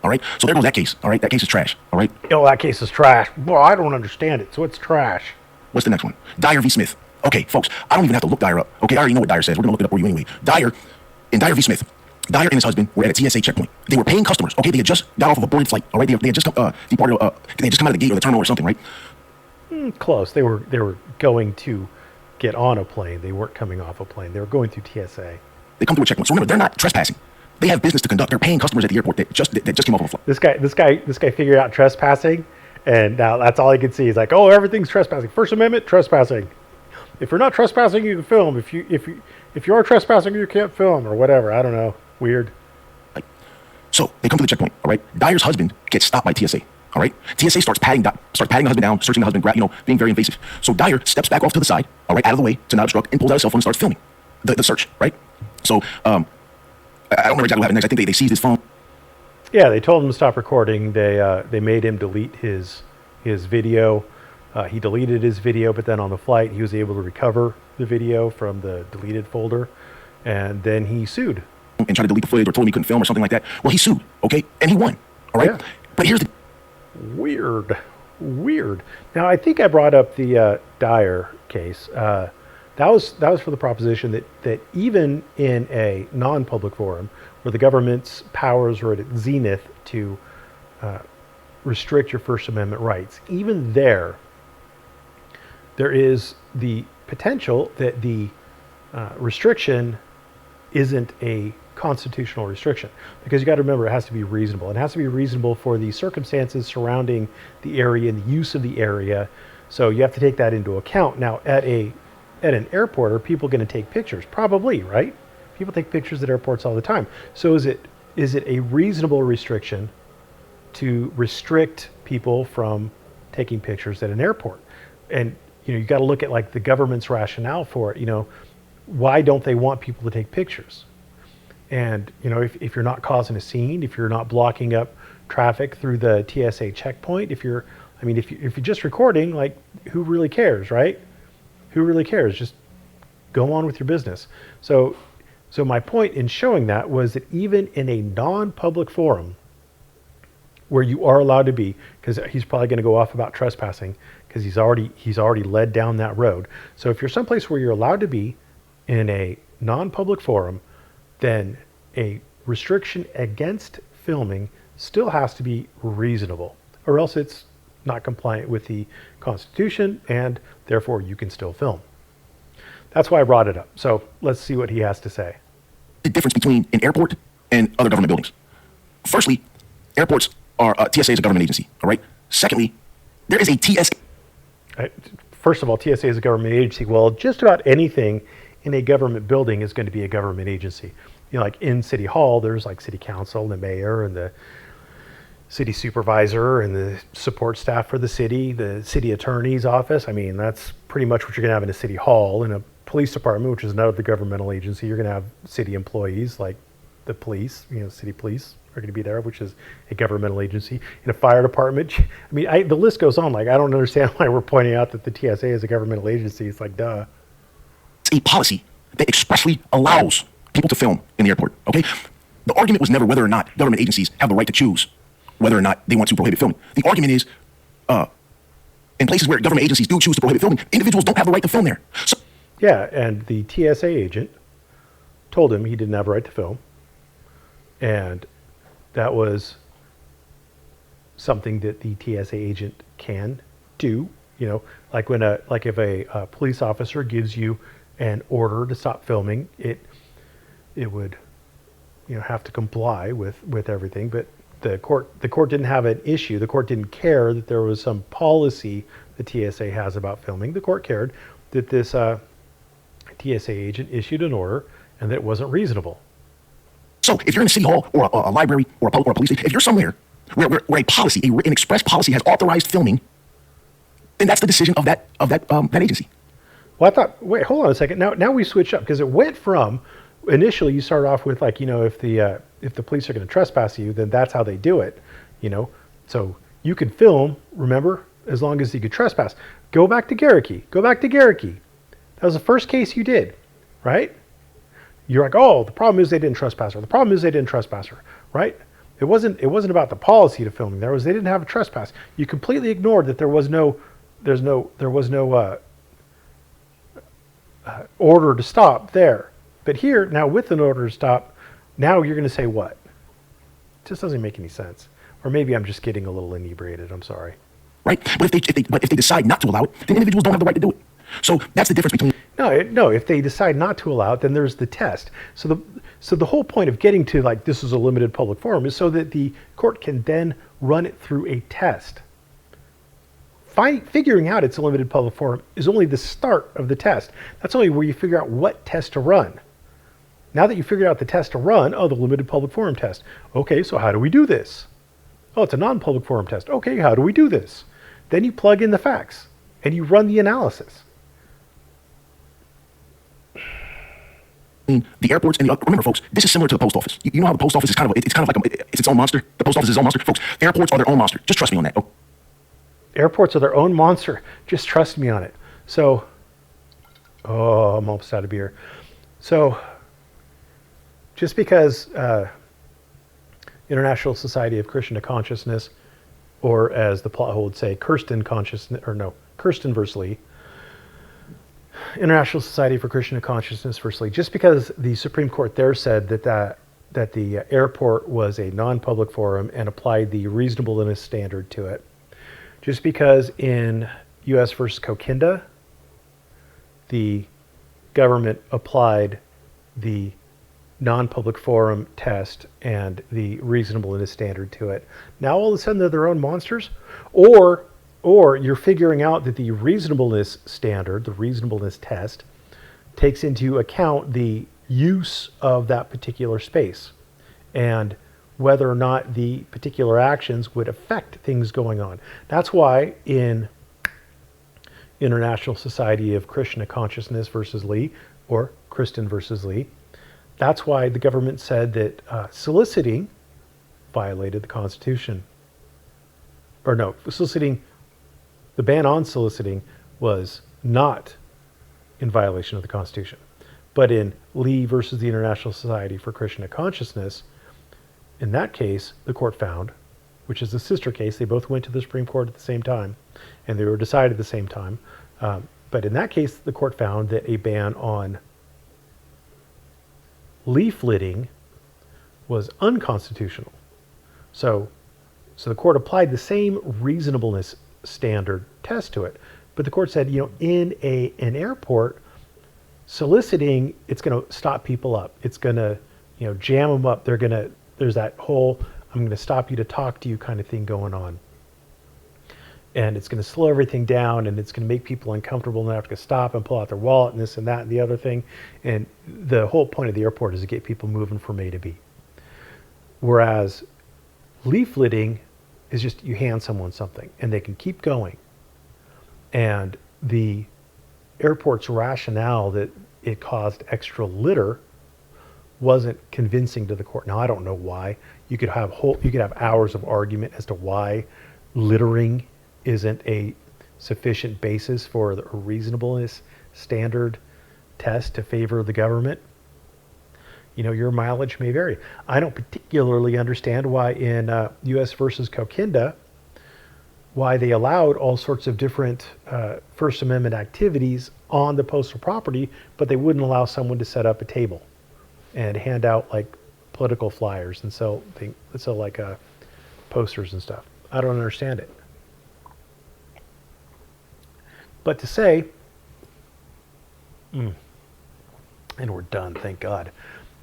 All right, so there goes that case. All right, that case is trash. All right. Oh, that case is trash. Well, I don't understand it, so it's trash. What's the next one? Dyer v. Smith. Okay, folks, I don't even have to look Dyer up. Okay, I already know what Dyer says. We're gonna look it up for you anyway. Dyer v. Smith. Dyer and his husband were at a TSA checkpoint. They were paying customers. Okay, they had just got off of a boarded flight. All right, they had just departed. They had just come out of the gate or the terminal or something, right? Close. They were going to get on a plane. They weren't coming off a plane. They were going through TSA. They come through a checkpoint. So remember, they're not trespassing. They have business to conduct. They're paying customers at the airport that just came off of a flight. This guy figured out trespassing, and now that's all he can see. He's like, oh, everything's trespassing. First Amendment, trespassing. If you're not trespassing, you can film. If you are trespassing, you can't film or whatever. I don't know. Weird. So they come to the checkpoint. All right. Dyer's husband gets stopped by TSA. All right. TSA starts patting the husband down, searching the husband, being very invasive. So Dyer steps back off to the side, all right, out of the way to not obstruct, and pulls out his cell phone and starts filming the search, right? So I don't remember exactly what happened next. I think they seized his phone. Yeah, they told him to stop recording. They made him delete his video. He deleted his video, but then on the flight, he was able to recover the video from the deleted folder, and then he sued. And tried to delete the footage or told him he couldn't film or something like that. Well, he sued, okay? And he won, all right? Yeah. But here's the Weird. Now, I think I brought up the Dyer case. That was for the proposition that even in a non-public forum where the government's powers are at its zenith to restrict your First Amendment rights, even there is the potential that the restriction isn't a constitutional restriction, because you got to remember it has to be reasonable. It has to be reasonable for the circumstances surrounding the area and the use of the area. So you have to take that into account. Now, at an airport, are people going to take pictures? Probably, right? People take pictures at airports all the time. So is it a reasonable restriction to restrict people from taking pictures at an airport? And you got to look at like the government's rationale for it. Why don't they want people to take pictures? And if you're not causing a scene, if you're not blocking up traffic through the TSA checkpoint, if you're just recording, like, who really cares, right? Who really cares? Just go on with your business. So my point in showing that was that even in a non-public forum where you are allowed to be, because he's probably going to go off about trespassing because he's already led down that road. So if you're someplace where you're allowed to be in a non-public forum, then a restriction against filming still has to be reasonable, or else it's not compliant with the Constitution, and therefore you can still film. That's why I brought it up. So let's see what he has to say. The difference between an airport and other government buildings. Firstly, airports are TSA is a government agency. All right. Secondly, there is a First of all, TSA is a government agency. Well, just about anything in a government building is going to be a government agency. Like in City Hall, there's like City Council and the mayor and the city supervisor and the support staff for the city attorney's office. I mean, that's pretty much what you're going to have in a city hall. In a police department, which is another governmental agency, you're going to have city employees like the police, city police are going to be there, which is a governmental agency. In a fire department, the list goes on. Like, I don't understand why we're pointing out that the TSA is a governmental agency. It's like, duh. It's a policy that expressly allows people to film in the airport, okay? The argument was never whether or not government agencies have the right to choose whether or not they want to prohibit filming. The argument is, in places where government agencies do choose to prohibit filming, individuals don't have the right to film there. So, yeah, and the TSA agent told him he didn't have a right to film, and that was something that the TSA agent can do. Like if a police officer gives you an order to stop filming, it would have to comply with everything. But the court didn't have an issue. The court didn't care that there was some policy the TSA has about filming. The court cared that this TSA agent issued an order and that it wasn't reasonable. So if you're in a city hall or a library or a police station, if you're somewhere where a policy, a written express policy has authorized filming, then that's the decision of that agency. Well, I thought, wait, hold on a second. Now we switch up, because it went from initially you start off with like, if the police are going to trespass you, then that's how they do it. So you could film, remember, as long as you could trespass. Go back to Garricky. That was the first case you did, right? You're like, oh, the problem is they didn't trespass her. The problem is they didn't trespass her, right? It wasn't about the policy to filming. They didn't have a trespass. You completely ignored that there was no order to stop there. But here, now with an order to stop, now you're going to say what? It just doesn't make any sense. Or maybe I'm just getting a little inebriated. I'm sorry. Right? But if they decide not to allow it, then individuals don't have the right to do it. So that's the difference between. No. If they decide not to allow it, then there's the test. So the whole point of getting to like this is a limited public forum is so that the court can then run it through a test. Figuring out it's a limited public forum is only the start of the test. That's only where you figure out what test to run. Now that you figured out the test to run, the limited public forum test. Okay, so how do we do this? Oh, it's a non-public forum test. Okay, how do we do this? Then you plug in the facts and you run the analysis. The airports and remember, folks, this is similar to the post office. You know how the post office is it's its own monster. The post office is its own monster, folks. Airports are their own monster. Just trust me on that. Oh. Airports are their own monster. Just trust me on it. So, I'm almost out of beer. So, just because International Society of Krishna Consciousness or as the plot hole would say, Kirsten versus Lee, International Society for Christian Consciousness versus Lee, just because the Supreme Court there said that the airport was a non-public forum and applied the reasonableness standard to it. Just because in U.S. versus Kokinda, the government applied the non-public forum test and the reasonableness standard to it. Now all of a sudden they're their own monsters? Or you're figuring out that the reasonableness standard, the reasonableness test, takes into account the use of that particular space and whether or not the particular actions would affect things going on. That's why in International Society of Krishna Consciousness versus Lee, or Kristen versus Lee, that's why the government said that soliciting violated the Constitution. Or no, soliciting, the ban on soliciting was not in violation of the Constitution. But in Lee versus the International Society for Krishna Consciousness, in that case, the court found, which is a sister case, they both went to the Supreme Court at the same time, and they were decided at the same time. But in that case, the court found that a ban on leafleting was unconstitutional. So the court applied the same reasonableness standard test to it. But the court said, in an airport, soliciting, it's going to stop people up. It's going to, jam them up. There's that whole, I'm going to stop you to talk to you kind of thing going on. And it's going to slow everything down, and it's going to make people uncomfortable and they have to stop and pull out their wallet and this and that and the other thing. And the whole point of the airport is to get people moving from A to B. Whereas leafleting is just you hand someone something and they can keep going. And the airport's rationale that it caused extra litter wasn't convincing to the court. Now, I don't know why. You could have hours of argument as to why littering isn't a sufficient basis for the reasonableness standard test to favor the government. Your mileage may vary. I don't particularly understand why in U.S. versus Kokinda, why they allowed all sorts of different First Amendment activities on the postal property, but they wouldn't allow someone to set up a table and hand out like political flyers and sell like posters and stuff. I don't understand it. But to say, and we're done, thank God.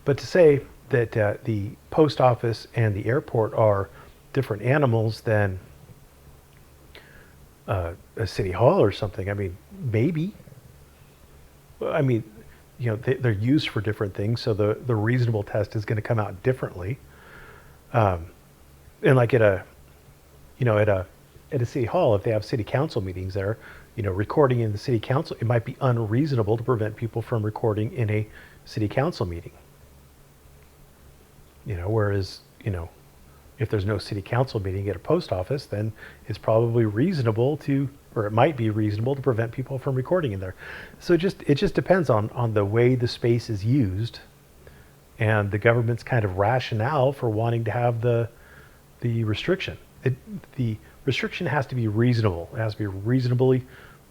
But to say that the post office and the airport are different animals than a city hall or something, I mean, maybe. I mean, they're used for different things, so the reasonable test is going to come out differently. And like at a city hall, if they have city council meetings there, recording in the city council, it might be unreasonable to prevent people from recording in a city council meeting. Whereas, if there's no city council meeting at a post office, then it's probably reasonable or it might be reasonable to prevent people from recording in there. So it just depends on the way the space is used and the government's kind of rationale for wanting to have the restriction. The restriction has to be reasonable. It has to be reasonably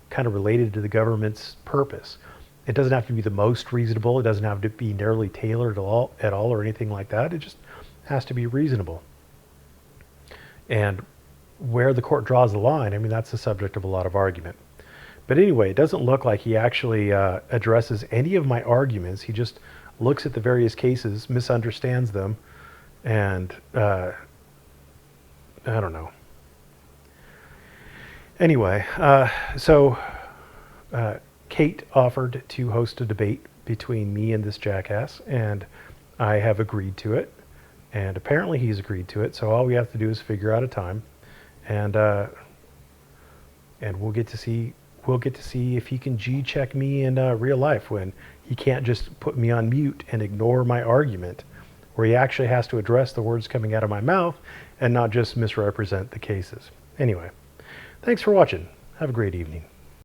kind of related to the government's purpose. It doesn't have to be the most reasonable. It doesn't have to be narrowly tailored at all or anything like that. It just has to be reasonable. And where the court draws the line, I mean, that's the subject of a lot of argument. But anyway, it doesn't look like he actually addresses any of my arguments. He just looks at the various cases, misunderstands them, and I don't know. Anyway, so Kate offered to host a debate between me and this jackass, and I have agreed to it. And apparently he's agreed to it. So all we have to do is figure out a time, and we'll get to see if he can G-check me in real life when he can't just put me on mute and ignore my argument, where he actually has to address the words coming out of my mouth and not just misrepresent the cases. Anyway, thanks for watching. Have a great evening.